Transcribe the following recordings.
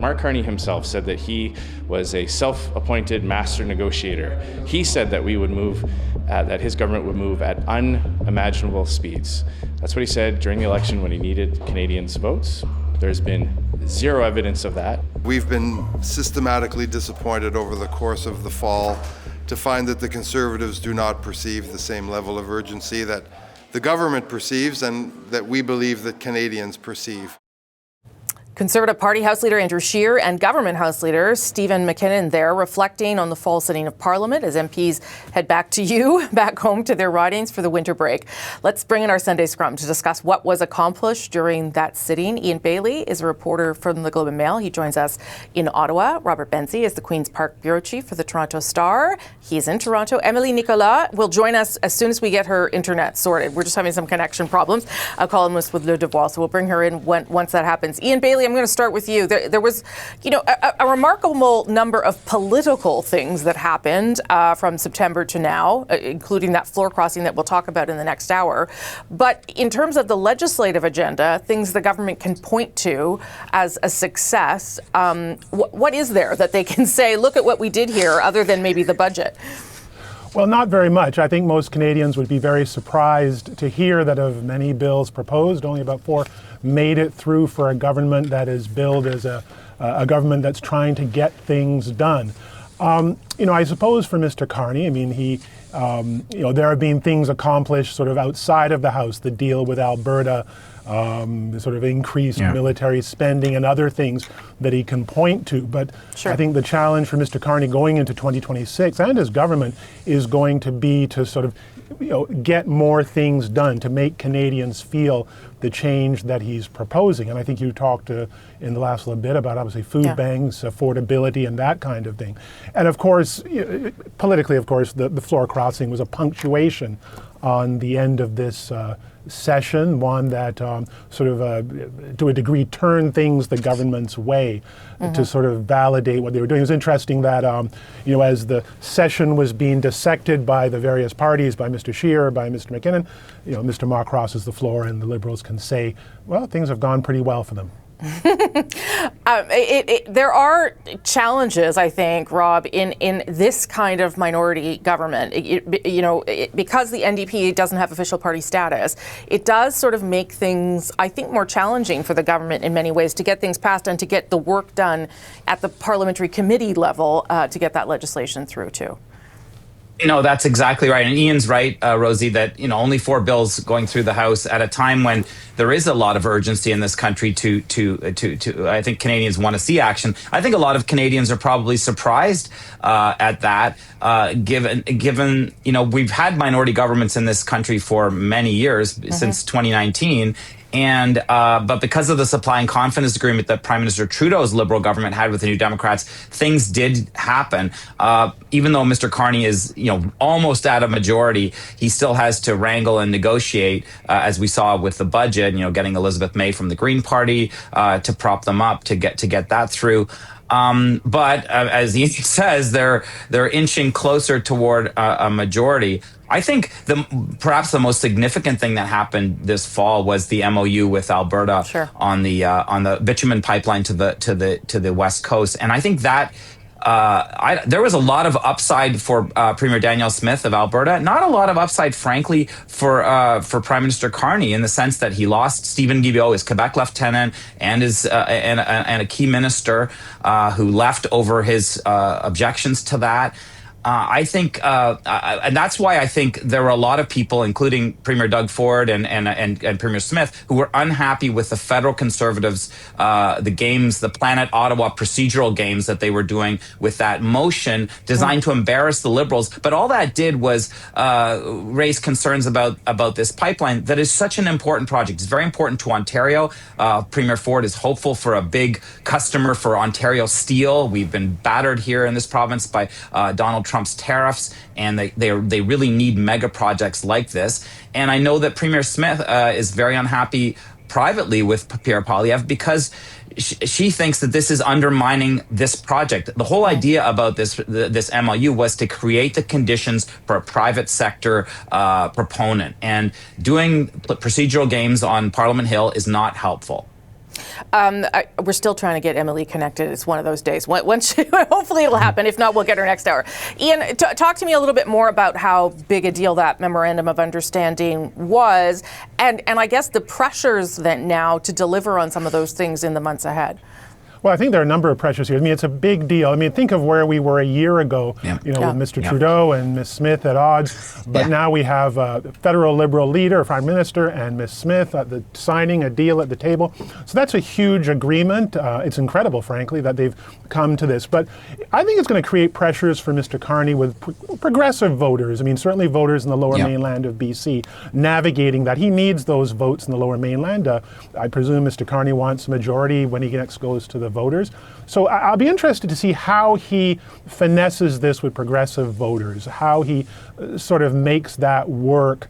Mark Carney himself said that he was a self-appointed master negotiator. He said that we would move, that his government would move at unimaginable speeds. That's what he said during the election when he needed Canadians' votes. There's been zero evidence of that. We've been systematically disappointed over the course of the fall to find that the Conservatives do not perceive the same level of urgency that the government perceives and that we believe that Canadians perceive. Conservative Party House Leader Andrew Scheer and Government House Leader Stephen McKinnon there reflecting on the fall sitting of Parliament as MPs head back home to their ridings for the winter break. Let's bring in our Sunday Scrum to discuss what was accomplished during that sitting. Ian Bailey is a reporter from the Globe and Mail. He joins us in Ottawa. Robert Benzie is the Queen's Park Bureau Chief for the Toronto Star. He's in Toronto. Emilie Nicolas will join us as soon as we get her internet sorted. We're just having some connection problems. A columnist with Le Devoir, so we'll bring her in once that happens. Ian Bailey, I'm going to start with you. There was, a remarkable number of political things that happened from September to now, including that floor crossing that we'll talk about in the next hour. But in terms of the legislative agenda, things the government can point to as a success, what is there that they can say, look at what we did here, other than maybe the budget? Well, not very much. I think most Canadians would be very surprised to hear that of many bills proposed, only about 4 made it through for a government that is billed as a government that's trying to get things done. I suppose for Mr. Carney, there have been things accomplished sort of outside of the House, the deal with Alberta, sort of increased military spending and other things that he can point to. But sure. I think the challenge for Mr. Carney going into 2026 and his government is going to be to sort of get more things done, to make Canadians feel the change that he's proposing. And I think you talked in the last little bit about obviously food banks, affordability, and that kind of thing. And of course, politically, of course, the floor crossing was a punctuation on the end of this session, one that to a degree turned things the government's way to sort of validate what they were doing. It was interesting that, as the session was being dissected by the various parties, by Mr. Scheer, by Mr. McKinnon, Mr. Mark crosses the floor and the Liberals can say, well, things have gone pretty well for them. There are challenges, I think, Rob, in this kind of minority government. Because the NDP doesn't have official party status, it does sort of make things, I think, more challenging for the government in many ways to get things passed and to get the work done at the parliamentary committee level to get that legislation through, too. That's exactly right. And Ian's right, Rosie, that, only 4 bills going through the House at a time when there is a lot of urgency in this country to I think Canadians want to see action. I think a lot of Canadians are probably surprised at that, given, we've had minority governments in this country for many years, since 2019. And but because of the supply and confidence agreement that Prime Minister Trudeau's Liberal government had with the New Democrats, things did happen. Even though Mr. Carney is, almost at a majority, he still has to wrangle and negotiate, as we saw with the budget. Getting Elizabeth May from the Green Party to prop them up to get that through. But as Ian says, they're inching closer toward a majority. I think perhaps the most significant thing that happened this fall was the MOU with Alberta on the bitumen pipeline to the West Coast, and I think that there was a lot of upside for Premier Danielle Smith of Alberta. Not a lot of upside, frankly, for Prime Minister Carney, in the sense that he lost Stephen Guilbeault, his Quebec lieutenant, and his and a key minister who left over his objections to that. I think, and that's why I think there were a lot of people, including Premier Doug Ford and Premier Smith, who were unhappy with the federal Conservatives, the Planet Ottawa procedural games that they were doing with that motion designed to embarrass the Liberals. But all that did was raise concerns about this pipeline that is such an important project. It's very important to Ontario. Premier Ford is hopeful for a big customer for Ontario steel. We've been battered here in this province by Donald Trump's tariffs, and they really need mega projects like this. And I know that Premier Smith is very unhappy privately with Pierre Poilievre because she thinks that this is undermining this project. The whole idea about this MOU was to create the conditions for a private sector proponent, and doing procedural games on Parliament Hill is not helpful. We're still trying to get Emilie connected. It's one of those days. Hopefully it'll happen. If not, we'll get her next hour. Ian, talk to me a little bit more about how big a deal that memorandum of understanding was, and I guess the pressures then now to deliver on some of those things in the months ahead. Well, I think there are a number of pressures here. I mean, it's a big deal. I mean, think of where we were a year ago, with Mr. Trudeau and Ms. Smith at odds. But now we have a federal Liberal leader, Prime Minister, and Ms. Smith signing a deal at the table. So that's a huge agreement. It's incredible, frankly, that they've come to this. But I think it's going to create pressures for Mr. Carney with progressive voters. I mean, certainly voters in the lower mainland of BC navigating that. He needs those votes in the lower mainland. I presume Mr. Carney wants a majority when he next goes to the voters. So I'll be interested to see how he finesses this with progressive voters, how he sort of makes that work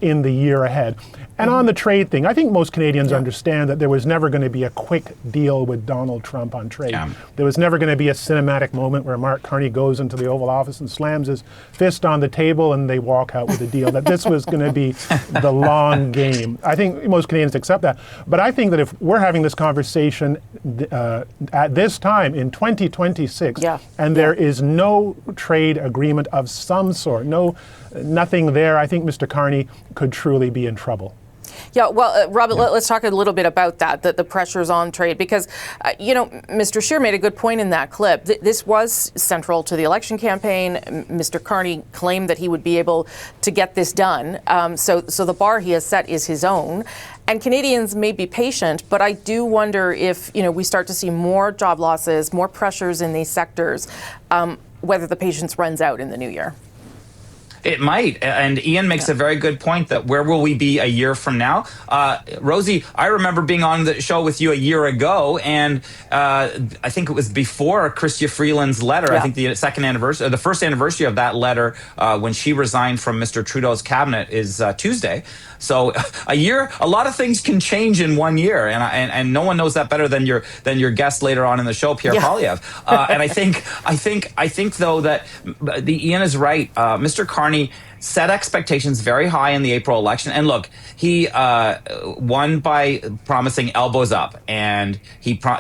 in the year ahead. And on the trade thing, I think most Canadians understand that there was never going to be a quick deal with Donald Trump on trade. There was never going to be a cinematic moment where Mark Carney goes into the Oval Office and slams his fist on the table and they walk out with a deal. That this was going to be the long game. I think most Canadians accept that. But I think that if we're having this conversation at this time in 2026 and there is no trade agreement of some sort, nothing there, I think Mr. Carney could truly be in trouble. Yeah, well, Robert, let's talk a little bit about that, the pressures on trade, because, Mr. Scheer made a good point in that clip. This was central to the election campaign. Mr. Carney claimed that he would be able to get this done. So the bar he has set is his own. And Canadians may be patient, but I do wonder if, we start to see more job losses, more pressures in these sectors, whether the patience runs out in the new year. It might. And Ian makes a very good point that where will we be a year from now? Rosie, I remember being on the show with you a year ago, and I think it was before Chrystia Freeland's letter. I think the first anniversary of that letter when she resigned from Mr. Trudeau's cabinet is Tuesday. So a year, a lot of things can change in 1 year, and no one knows that better than your guest later on in the show, Pierre Poilievre. And I think though that Ian is right. Mr. Carney set expectations very high in the April election. And look, he won by promising elbows up. And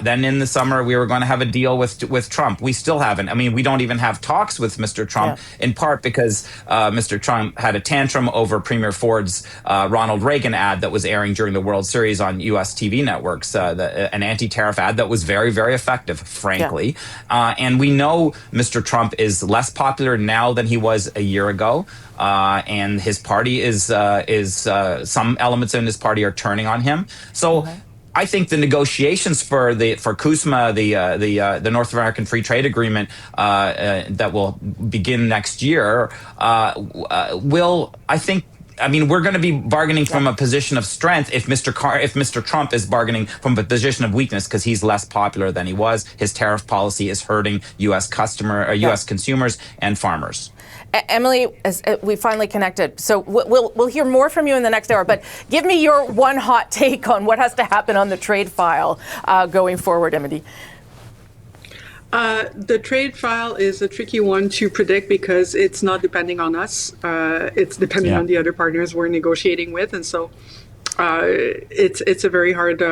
then in the summer, we were going to have a deal with Trump. We still haven't. I mean, we don't even have talks with Mr. Trump, in part because Mr. Trump had a tantrum over Premier Ford's Ronald Reagan ad that was airing during the World Series on U.S. TV networks, an anti-tariff ad that was very, very effective, frankly. And we know Mr. Trump is less popular now than he was a year ago. And his party is some elements in his party are turning on him. So I think the negotiations for CUSMA, the North American Free Trade Agreement that will begin next year, we're going to be bargaining from a position of strength if Mr. Trump is bargaining from a position of weakness because he's less popular than he was. His tariff policy is hurting U.S. consumers and farmers. Emilie, we finally connected, so we'll hear more from you in the next hour, but give me your one hot take on what has to happen on the trade file going forward, Emilie. The trade file is a tricky one to predict because it's not depending on us. It's depending on the other partners we're negotiating with, and so it's a very hard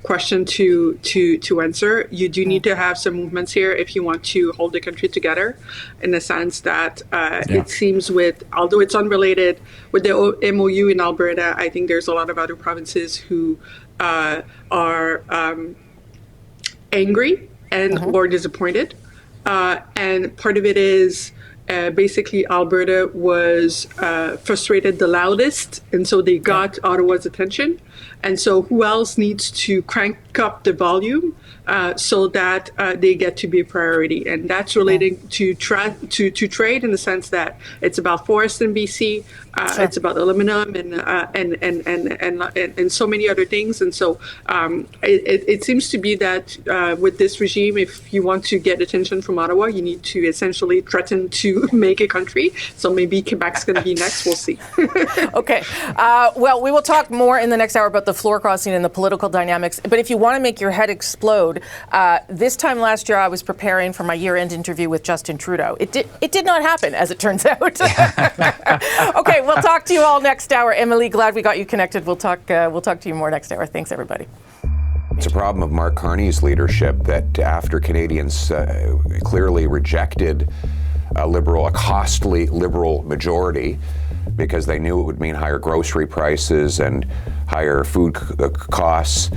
question to answer. You do need to have some movements here if you want to hold the country together, in the sense that it seems although it's unrelated, with the MOU in Alberta, I think there's a lot of other provinces who are angry and or disappointed. And part of it is basically Alberta was frustrated the loudest, and so they got Ottawa's attention. And so who else needs to crank up the volume so that they get to be a priority? And that's relating to trade, in the sense that it's about forest in BC, it's about aluminum and so many other things. And so it seems to be that with this regime, if you want to get attention from Ottawa, you need to essentially threaten to make a country. So maybe Quebec's going to be next. We'll see. Okay. Well, we will talk more in the next hour about the floor crossing and the political dynamics. But if you want to make your head explode, this time last year I was preparing for my year-end interview with Justin Trudeau. It did not happen, as it turns out. Okay, we'll talk to you all next hour. Emilie, glad we got you connected. We'll talk to you more next hour. Thanks, everybody. It's a problem of Mark Carney's leadership that after Canadians clearly rejected a costly Liberal majority because they knew it would mean higher grocery prices and higher food costs,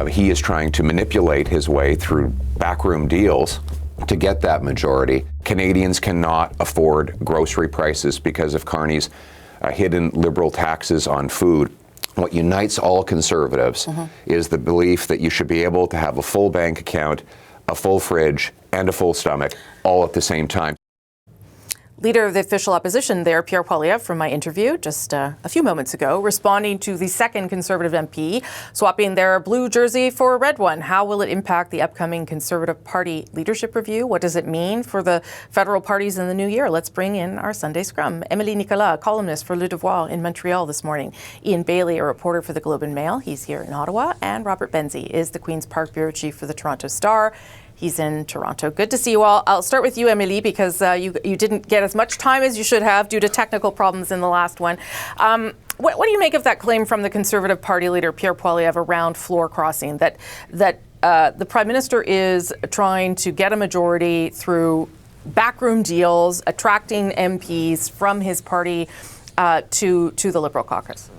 he is trying to manipulate his way through backroom deals to get that majority. Canadians cannot afford grocery prices because of Carney's hidden Liberal taxes on food. What unites all Conservatives is the belief that you should be able to have a full bank account, a full fridge, and a full stomach all at the same time. Leader of the official opposition there, Pierre Poilievre, from my interview just a few moments ago, responding to the second Conservative MP swapping their blue jersey for a red one. How will it impact the upcoming Conservative Party leadership review? What does it mean for the federal parties in the new year? Let's bring in our Sunday Scrum. Emilie Nicolas, columnist for Le Devoir in Montreal this morning. Ian Bailey, a reporter for the Globe and Mail. He's here in Ottawa. And Robert Benzie is the Queen's Park Bureau Chief for the Toronto Star. He's in Toronto. Good to see you all. I'll start with you, Emilie, because you didn't get as much time as you should have due to technical problems in the last one. What do you make of that claim from the Conservative Party leader, Pierre Poilievre, around floor crossing, that the Prime Minister is trying to get a majority through backroom deals, attracting MPs from his party to the Liberal caucus?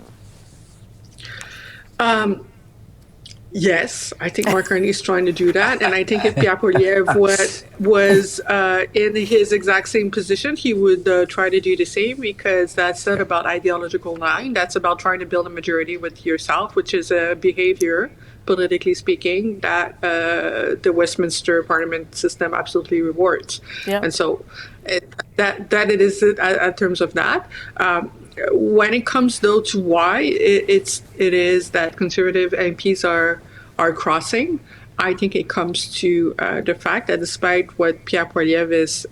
Yes, I think Mark Carney is trying to do that. And I think if Pierre Poilievre was in his exact same position, he would try to do the same, because that's not about ideological line. That's about trying to build a majority with yourself, which is a behavior, politically speaking, that the Westminster Parliament system absolutely rewards. Yeah. And so that it is in terms of that. When it comes, though, to why it is that Conservative MPs are crossing, I think it comes to the fact that despite what Pierre Poilievre is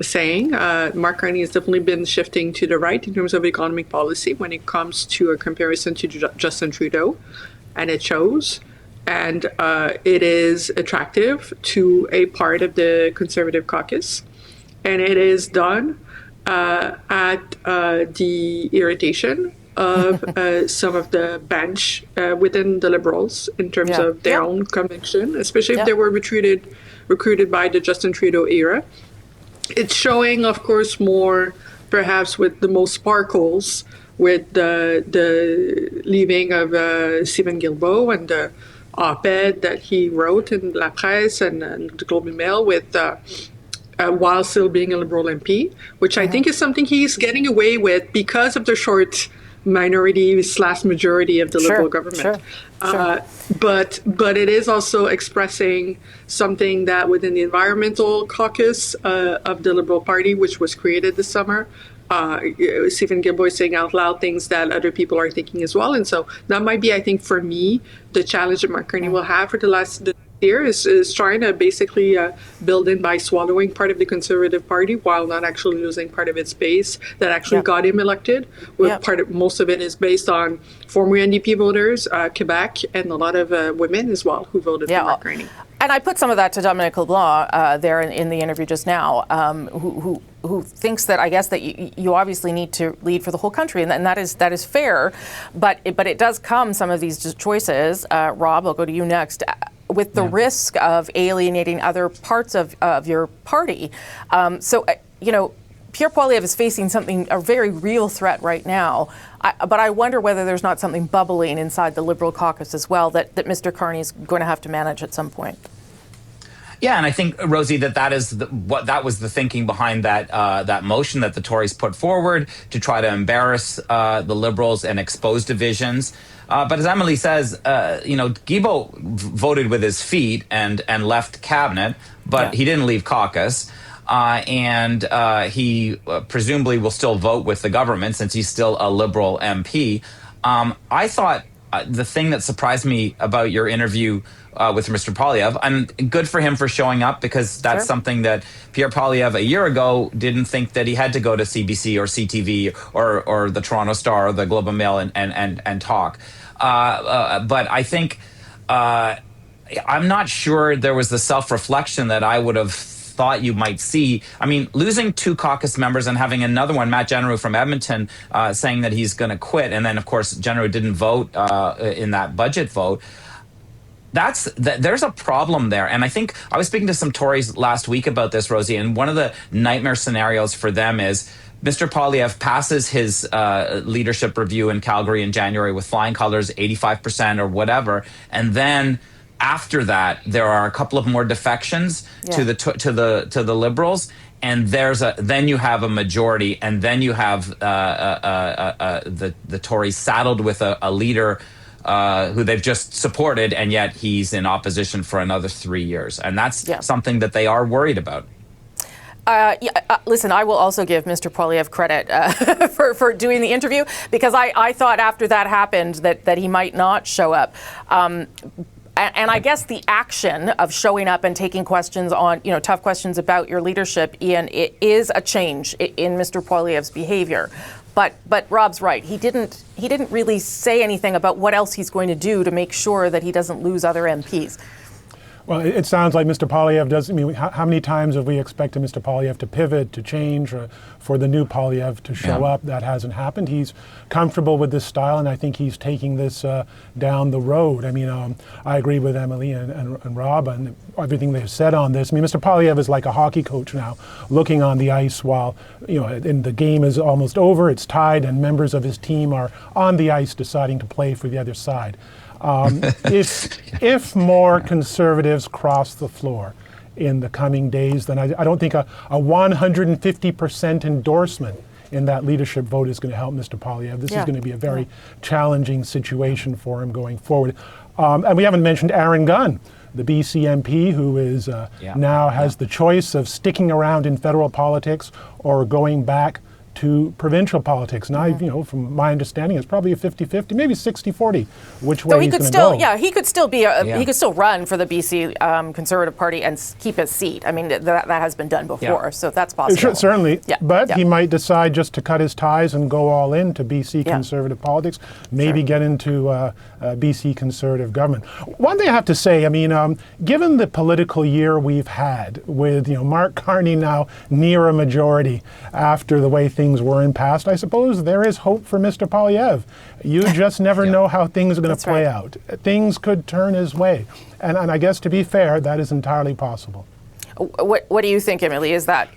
saying, Mark Carney has definitely been shifting to the right in terms of economic policy when it comes to a comparison to Justin Trudeau, and it shows. And it is attractive to a part of the Conservative caucus, and it is done at the irritation of some of the bench within the Liberals in terms of their own conviction, especially if they were recruited by the Justin Trudeau era. It's showing, of course, more perhaps with the most sparkles with the leaving of Stephen Guilbeault and the op-ed that he wrote in La Presse and the Globe and Mail with while still being a Liberal MP, which I think is something he's getting away with because of the short minority/majority of the Liberal government. But it is also expressing something that within the environmental caucus of the Liberal Party, which was created this summer, Stephen Guilbeault is saying out loud things that other people are thinking as well. And so that might be, I think, for me, the challenge that Mark Carney will have for the year is trying to basically build in by swallowing part of the Conservative Party while not actually losing part of its base that actually got him elected. Most of it is based on former NDP voters, Quebec, and a lot of women as well who voted for Mark Carney. And I put some of that to Dominic LeBlanc there in the interview just now, who thinks that I guess that you obviously need to lead for the whole country, and that is fair, but it does come, some of these choices. Rob, I'll go to you next. With the risk of alienating other parts of your party. Pierre Poilievre is facing a very real threat right now. But I wonder whether there's not something bubbling inside the Liberal caucus as well that Mr. Carney is going to have to manage at some point. Yeah, and I think, Rosie, that was the thinking behind that motion that the Tories put forward to try to embarrass the Liberals and expose divisions. But as Emilie says, Guilbeault voted with his feet and left cabinet, but he didn't leave caucus. And he presumably will still vote with the government since he's still a Liberal MP. I thought the thing that surprised me about your interview with Mr. Poilievre, and good for him for showing up, because that's something that Pierre Poilievre a year ago didn't think that he had to go to CBC or CTV or the Toronto Star or the Globe and Mail and talk. But I think I'm not sure there was the self-reflection that I would have thought you might see. I mean, losing two caucus members and having another one, Matt Genereux from Edmonton, saying that he's going to quit, and then, of course, Genereux didn't vote in that budget vote. there's a problem there. And I think I was speaking to some Tories last week about this, Rosie, and one of the nightmare scenarios for them is Mr. Poilievre passes his leadership review in Calgary in January with flying colors, 85% or whatever, and then after that there are a couple of more defections to the Liberals, and then you have a majority, and then you have the Tories saddled with a leader who they've just supported, and yet he's in opposition for another 3 years. And that's something that they are worried about. Listen, I will also give Mr. Poilievre credit for doing the interview, because I thought after that happened that he might not show up. And I guess the action of showing up and taking questions on, tough questions about your leadership, Ian, it is a change in Mr. Poilievre's behavior. But Rob's right. He didn't really say anything about what else he's going to do to make sure that he doesn't lose other MPs. Well, it sounds like Mr. Poilievre does. I mean, how many times have we expected Mr. Poilievre to pivot, to change, or for the new Poilievre to show up? That hasn't happened. He's comfortable with this style, and I think he's taking this down the road. I mean, I agree with Emilie and Rob and everything they've said on this. I mean, Mr. Poilievre is like a hockey coach now, looking on the ice while, and the game is almost over, it's tied, and members of his team are on the ice deciding to play for the other side. If more Conservatives cross the floor in the coming days, then I don't think a 150% endorsement in that leadership vote is going to help Mr. Poilievre. This is going to be a very challenging situation for him going forward. And we haven't mentioned Aaron Gunn, the BC MP, who is now has the choice of sticking around in federal politics or going back to provincial politics. Now, from my understanding, it's probably a 50-50, maybe 60-40, which way he's going to go. Yeah, he could still be he could still run for the BC Conservative Party and keep his seat. I mean, that has been done before, so that's possible. Certainly, but he might decide just to cut his ties and go all in to BC Conservative politics, maybe get into BC Conservative government. One thing I have to say, I mean, given the political year we've had with, Mark Carney now near a majority after the way things were in past, I suppose there is hope for Mr. Poilievre. You just never know how things are going to play out. Things could turn his way. And I guess, to be fair, that is entirely possible. What do you think, Emilie? Is that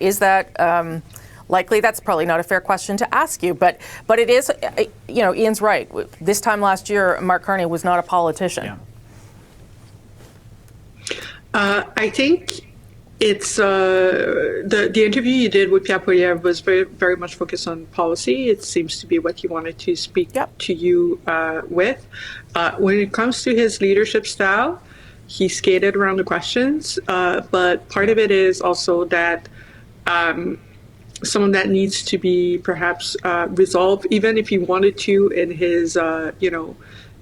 likely? That's probably not a fair question to ask you, but it is, Ian's right. This time last year, Mark Carney was not a politician. I think it's the interview you did with Pierre Poilievre was very, very much focused on policy. It seems to be what he wanted to speak to you with. When it comes to his leadership style, he skated around the questions, but part of it is also that some of that needs to be perhaps resolved, even if he wanted to, in his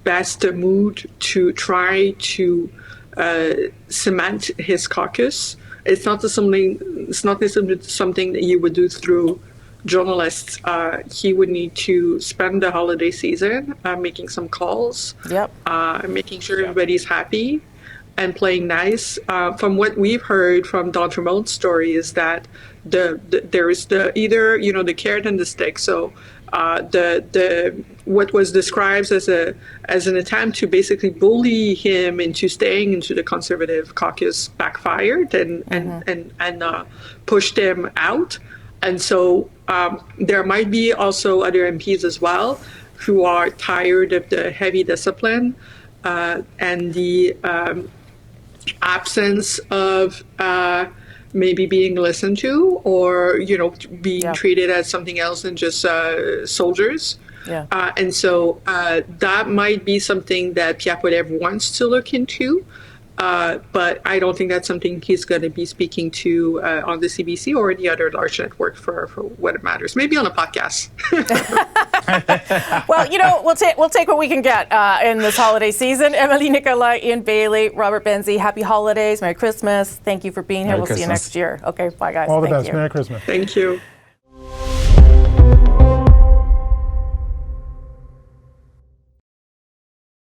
best mood, to try to cement his caucus. It's not necessarily something that you would do through journalists. He would need to spend the holiday season making some calls, making sure everybody's happy, and playing nice. From what we've heard from Don Tremont's story is that there is either the carrot and the stick. So what was described as an attempt to basically bully him into staying into the Conservative caucus backfired and pushed him out. And so there might be also other MPs as well who are tired of the heavy discipline and the absence of maybe being listened to, or being treated as something else than just soldiers. And so that might be something that Pierre Poilievre wants to look into, but I don't think that's something he's going to be speaking to on the CBC or any other large network for what it matters. Maybe on a podcast. Well, we'll take what we can get in this holiday season. Emilie Nicolas, Ian Bailey, Robert Benzie, happy holidays, Merry Christmas. Thank you for being here. We'll see you next year. Okay, bye guys. All the best. Merry Christmas. Thank you.